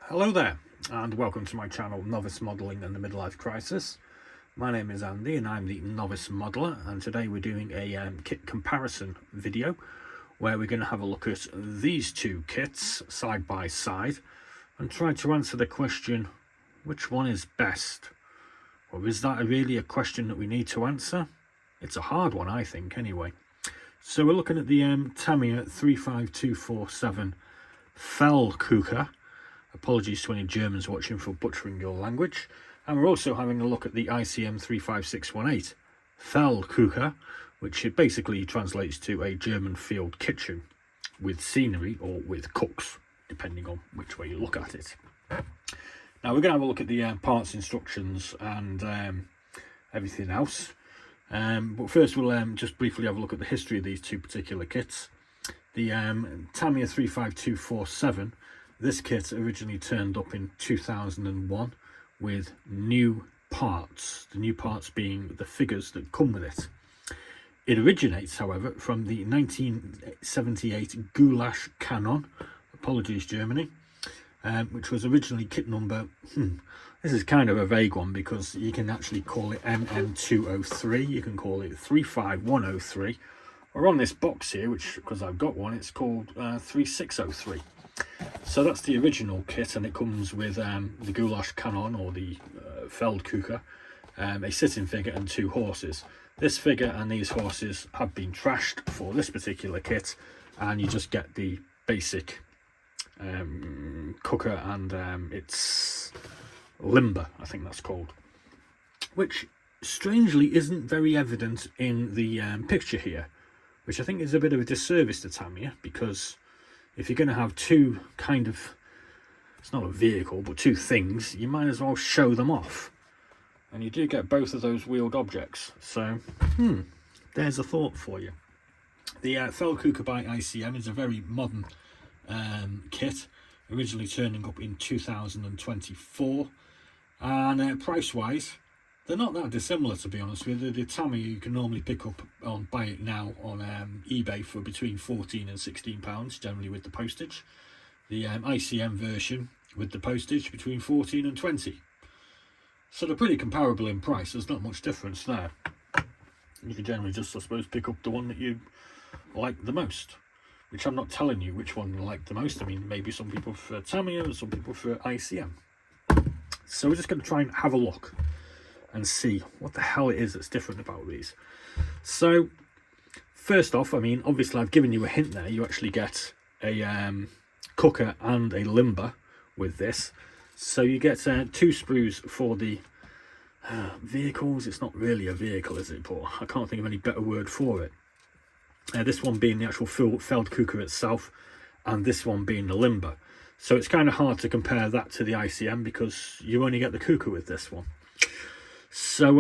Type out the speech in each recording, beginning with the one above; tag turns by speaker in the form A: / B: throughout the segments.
A: Hello there, and welcome to my channel Novice Modelling and the Midlife Crisis. My name is Andy and I'm the Novice Modeller, and today we're doing a kit comparison video where we're going to have a look at these two kits side by side and try to answer the question, which one is best? Or is that really a question that we need to answer? It's a hard one, I think, anyway. So we're looking at the Tamiya 35247 Feldkuche. Apologies to any Germans watching for butchering your language. And we're also having a look at the ICM 35618 Feldkuche, which it basically translates to a German field kitchen with scenery or with cooks, depending on which way you look at it. Now we're going to have a look at the parts instructions and everything else. But first we'll just briefly have a look at the history of these two particular kits. The Tamiya 35247, this kit originally turned up in 2001 with new parts, the new parts being the figures that come with it. It originates, however, from the 1978 Goulash Cannon, apologies Germany, which was originally kit number, this is kind of a vague one because you can actually call it MM203, you can call it 35103, or on this box here, which, because I've got one, it's called 3603. So that's the original kit, and it comes with the Goulash Cannon, or the Feldkuche, a sitting figure and two horses. This figure and these horses have been trashed for this particular kit, and you just get the basic cooker and its limber, I think that's called, which strangely isn't very evident in the picture here, which I think is a bit of a disservice to Tamiya, because if you're going to have two kind of, it's not a vehicle, but two things, you might as well show them off. And you do get both of those wheeled objects. So, there's a thought for you. The Feldkuche by ICM is a very modern kit, originally turning up in 2024. And price-wise, they're not that dissimilar, to be honest with you. The Tamiya you can normally pick up on, buy it now on eBay for between £14 and £16, generally with the postage. The ICM version with the postage between 14 and 20. So they're pretty comparable in price. There's not much difference there. You can generally just, I suppose, pick up the one that you like the most, which I'm not telling you which one you like the most. I mean, maybe some people prefer Tamiya and some people prefer ICM. So we're just going to try and have a look and see what the hell it is that's different about these. So first off, I mean, obviously I've given you a hint there. You actually get a cooker and a limber with this. So you get two sprues for the vehicles. It's not really a vehicle, is it? But I can't think of any better word for it. This one being the actual Feldkuche itself, and this one being the limber. So it's kind of hard to compare that to the ICM because you only get the Kuche with this one. So,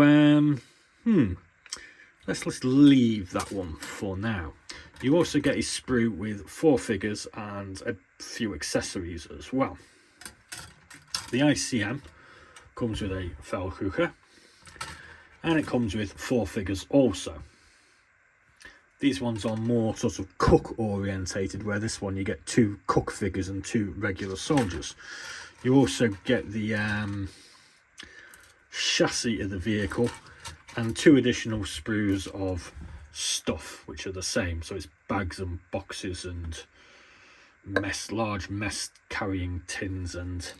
A: let's just leave that one for now. You also get a sprue with 4 figures and a few accessories as well. The ICM comes with a Feldkuche, and it comes with 4 figures also. These ones are more sort of cook orientated, where this one you get 2 cook figures and 2 regular soldiers. You also get the chassis of the vehicle and 2 additional sprues of stuff which are the same, so it's bags and boxes and large mess carrying tins, and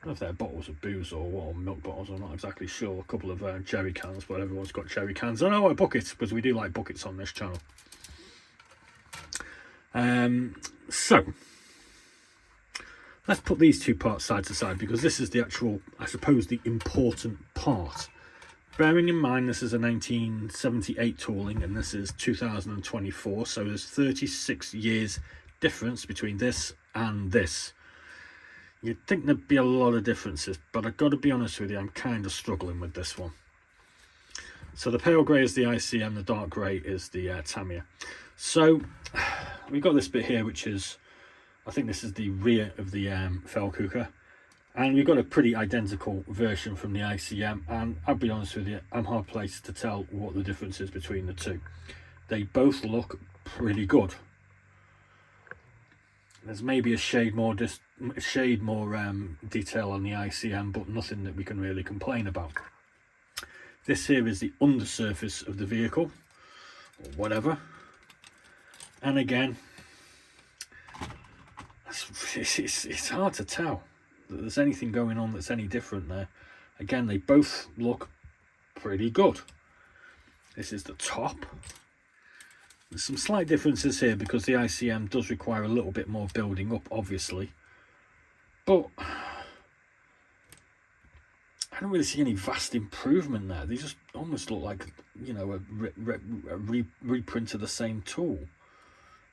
A: I don't know if they're bottles of booze or what, or milk bottles, I'm not exactly sure. A couple of jerry cans, but everyone's got jerry cans. I know a bucket, because we do like buckets on this channel. So let's put these two parts side to side, because this is the actual, I suppose, the important part. Bearing in mind this is a 1978 tooling and this is 2024, so there's 36 years difference between this and this. You'd think there'd be a lot of differences, but I've got to be honest with you, I'm kind of struggling with this one. So the pale grey is the ICM, the dark grey is the Tamiya. So we've got this bit here, which is, I think this is the rear of the Feldkuche, and we've got a pretty identical version from the ICM, and I'll be honest with you, I'm hard placed to tell what the difference is between the two. They both look pretty good. There's maybe a shade more detail on the ICM, but nothing that we can really complain about. This here is the undersurface of the vehicle, or whatever. And again, it's hard to tell that there's anything going on that's any different there. Again, they both look pretty good. This is the top. There's some slight differences here because the ICM does require a little bit more building up, obviously. But I don't really see any vast improvement there. They just almost look like, you know, a reprint of the same tool.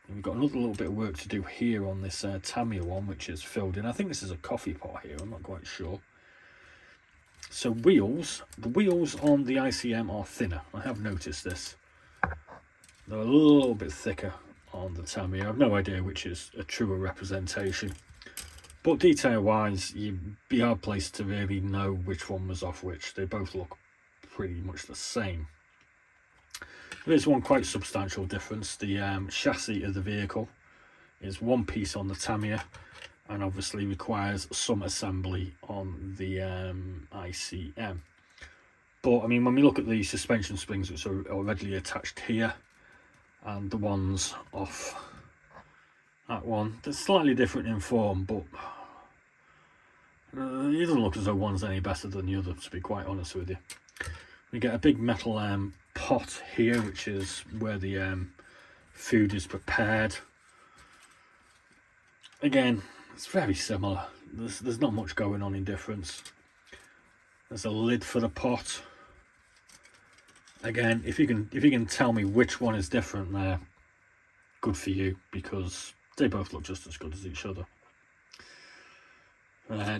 A: And we've got another little bit of work to do here on this Tamiya one, which is filled in. I think this is a coffee pot here, I'm not quite sure. So wheels, the wheels on the ICM are thinner. I have noticed this. They're a little bit thicker on the Tamiya. I've no idea which is a truer representation. But detail-wise, you'd be hard placed to really know which one was off which. They both look pretty much the same. There is one quite substantial difference. The chassis of the vehicle is one piece on the Tamiya, and obviously requires some assembly on the ICM. But I mean, when we look at the suspension springs which are already attached here, and the ones off that one, they're slightly different in form, but it doesn't look as though one's any better than the other, to be quite honest with you. We get a big metal pot here, which is where the food is prepared. Again, it's very similar. There's not much going on in difference. There's a lid for the pot. Again, if you can tell me which one is different there, good for you, because they both look just as good as each other.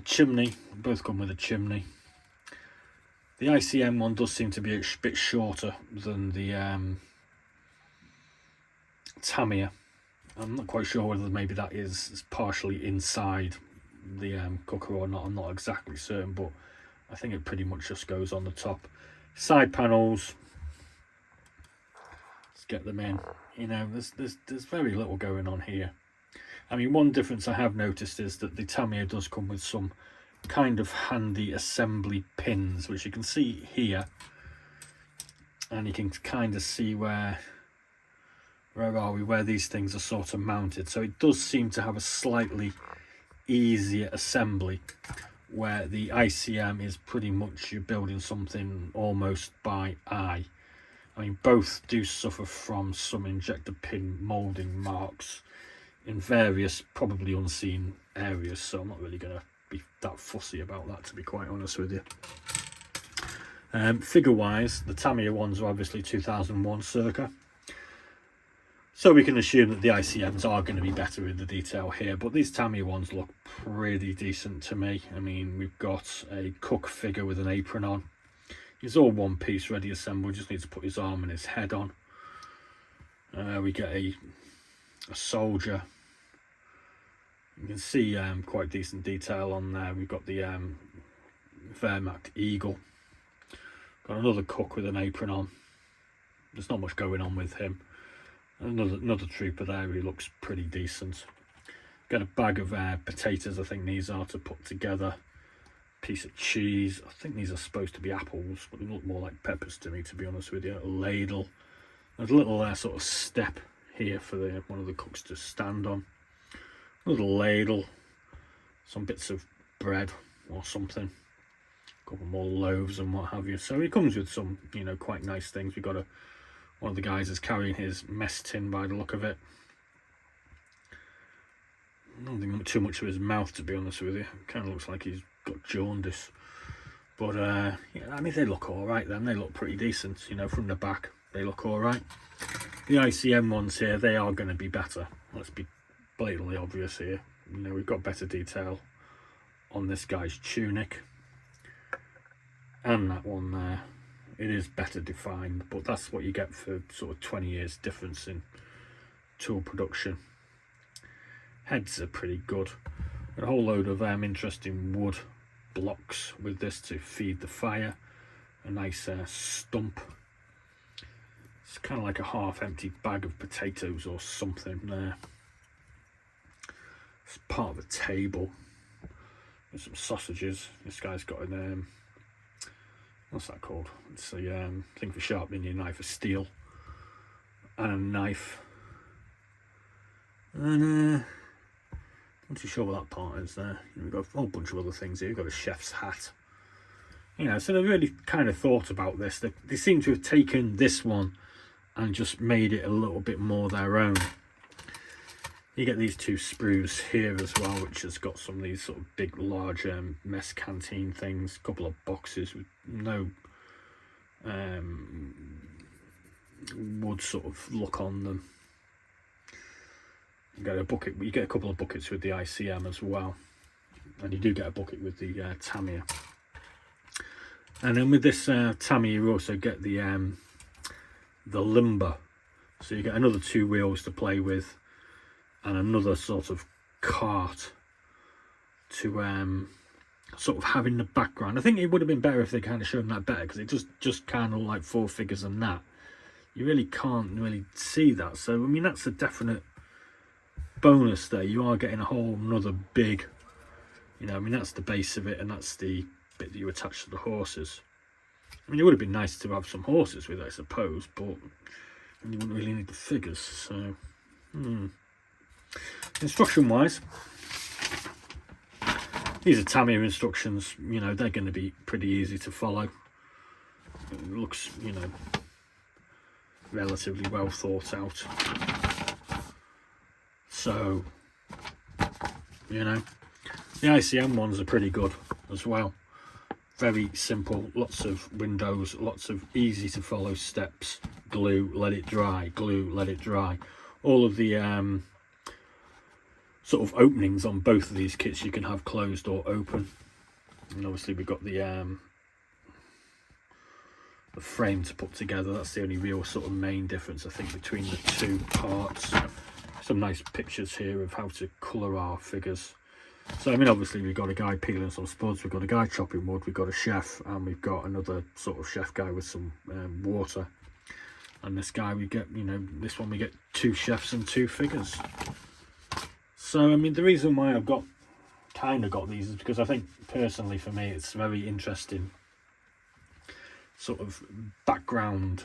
A: Chimney, both come with a chimney. The ICM one does seem to be a bit shorter than the Tamiya. I'm not quite sure whether maybe that is partially inside the cooker or not. I'm not exactly certain, but I think it pretty much just goes on the top. Side panels, let's get them in. You know, there's very little going on here. I mean, one difference I have noticed is that the Tamiya does come with some kind of handy assembly pins, which you can see here, and you can kind of see where these things are sort of mounted. So it does seem to have a slightly easier assembly, where the ICM is pretty much you're building something almost by eye. I mean, both do suffer from some injector pin moulding marks in various probably unseen areas, so I'm not really going to be that fussy about that, to be quite honest with you. Figure wise, the Tamiya ones are obviously 2001 circa, so we can assume that the ICMs are going to be better with the detail here, but these Tamiya ones look pretty decent to me. I mean, we've got a cook figure with an apron on. He's all one piece ready assembled, just needs to put his arm and his head on. We get a soldier. You can see quite decent detail on there. We've got the Wehrmacht Eagle. Got another cook with an apron on. There's not much going on with him. Another trooper there who looks pretty decent. Got a bag of potatoes, I think these are, to put together. Piece of cheese. I think these are supposed to be apples, but they look more like peppers to me, to be honest with you. A ladle. There's a little sort of step here for one of the cooks to stand on. Little ladle, some bits of bread or something, a couple more loaves and what have you. So it comes with some, you know, quite nice things. We've got one of the guys is carrying his mess tin by the look of it. I don't think too much of his mouth, to be honest with you. It kind of looks like he's got jaundice. But yeah, I mean, they look all right then. They look pretty decent, you know, from the back. They look all right. The ICM ones here, they are going to be better. Let's be blatantly obvious here. You know, we've got better detail on this guy's tunic, and that one there, it is better defined, but that's what you get for sort of 20 years difference in tool production. Heads are pretty good. A whole load of interesting wood blocks with this to feed the fire. A nice stump. It's kind of like a half empty bag of potatoes or something there. It's part of a table. There's some sausages. This guy's got an what's that called? It's a thing for sharpening your knife, a steel, and a knife. And not too sure what that part is there. We've got a whole bunch of other things here. We've got a chef's hat. You know, so they've really kind of thought about this. They seem to have taken this one and just made it a little bit more their own. You get these two sprues here as well, which has got some of these sort of big, large mess canteen things. A couple of boxes with no wood sort of look on them. You get a bucket. You get a couple of buckets with the ICM as well, and you do get a bucket with the Tamiya. And then with this Tamiya, you also get the limber, so you get another two wheels to play with, and another sort of cart to sort of have in the background. I think it would have been better if they kind of showed that better, because it just kind of like four figures and that. You really can't really see that. So, I mean, that's a definite bonus there. You are getting a whole another big, you know, I mean, that's the base of it, and that's the bit that you attach to the horses. I mean, it would have been nice to have some horses with it, I suppose, but you wouldn't really need the figures. So, instruction wise, these are Tamiya instructions. You know, they're going to be pretty easy to follow. It looks, you know, relatively well thought out. So, you know, the ICM ones are pretty good as well. Very simple, lots of windows, lots of easy to follow steps. Glue, let it dry, glue, let it dry. All of the sort of openings on both of these kits you can have closed or open. And obviously we've got the frame to put together. That's the only real sort of main difference, I think, between the two parts. Some nice pictures here of how to colour our figures. So, I mean, obviously we've got a guy peeling some spuds, we've got a guy chopping wood, we've got a chef, and we've got another sort of chef guy with some water. And this guy, we get, you know, this one we get two chefs and two figures. So, I mean, the reason why I've kind of got these is because I think, personally, for me, it's very interesting sort of background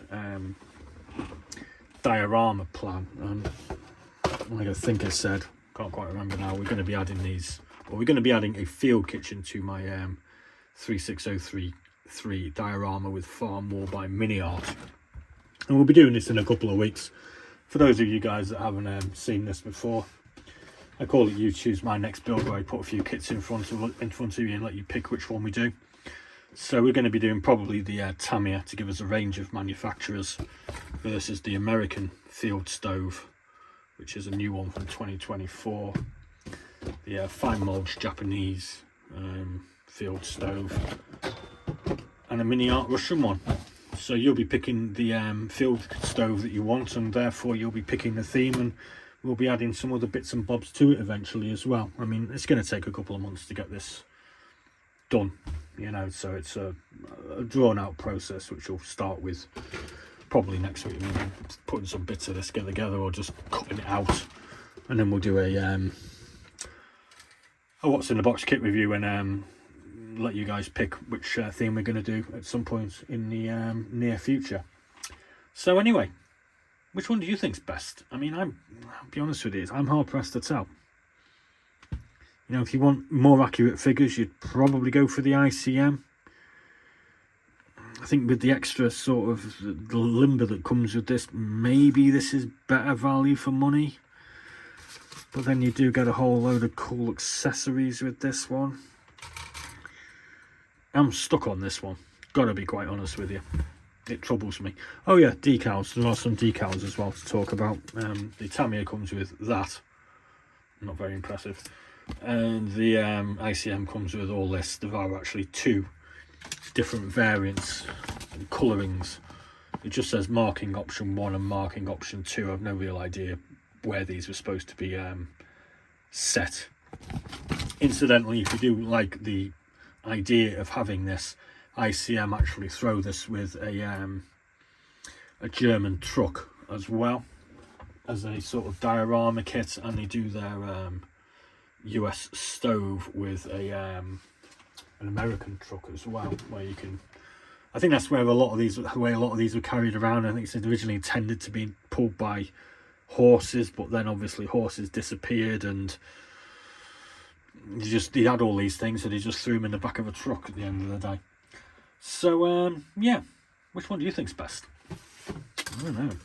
A: diorama plan. And like I think I said, can't quite remember now, we're going to be adding these, or we're going to be adding a field kitchen to my 36033 diorama with Farm Wall by Mini Art. And we'll be doing this in a couple of weeks. For those of you guys that haven't seen this before, I call it You Choose My Next Build, where I put a few kits in front of you and let you pick which one we do. So we're going to be doing probably the Tamiya to give us a range of manufacturers versus the American field stove, which is a new one from 2024. The fine mulch Japanese field stove, and a Mini Art Russian one. So you'll be picking the field stove that you want, and therefore you'll be picking the theme, and we'll be adding some other bits and bobs to it eventually as well. I mean, it's going to take a couple of months to get this done, you know, so it's a drawn out process, which will start with probably next week. I mean, putting some bits of this together or just cutting it out, and then we'll do a what's in the box kit review, and let you guys pick which theme we're going to do at some point in the near future. So anyway, which one do you think's best? I mean, I'll be honest with you, I'm hard pressed to tell. You know, if you want more accurate figures, you'd probably go for the ICM. I think with the extra sort of the limber that comes with this, maybe this is better value for money. But then you do get a whole load of cool accessories with this one. I'm stuck on this one, gotta be quite honest with you. It troubles me. Oh yeah, decals. There are some decals as well to talk about. The Tamiya comes with that. Not very impressive. And the ICM comes with all this. There are actually two different variants and colourings. It just says marking option 1 and marking option 2. I've no real idea where these were supposed to be set. Incidentally, if you do like the idea of having this ICM, actually throw this with a German truck as well as a sort of diorama kit, and they do their US stove with a an American truck as well, where you can. I think that's where a lot of these were carried around. I think it's originally intended to be pulled by horses, but then obviously horses disappeared, and they had all these things, so they just threw them in the back of a truck at the end of the day. So yeah, which one do you think's best? I don't know.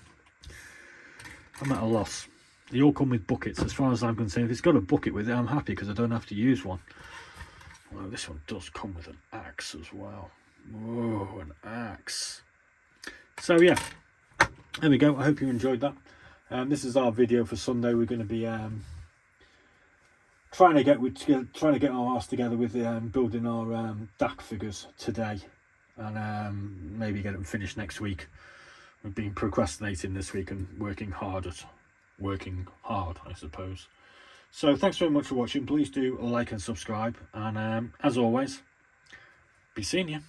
A: I'm at a loss. They all come with buckets, as far as I'm concerned. If it's got a bucket with it, I'm happy because I don't have to use one. Well, this one does come with an axe as well. Whoa, an axe. So yeah, there we go. I hope you enjoyed that. This is our video for Sunday. We're going to be trying to get our arse together with building our DAC figures today, and maybe get them finished next week. We've been procrastinating this week and working hard, I suppose. So thanks very much for watching. Please do like and subscribe, and as always, be seeing you.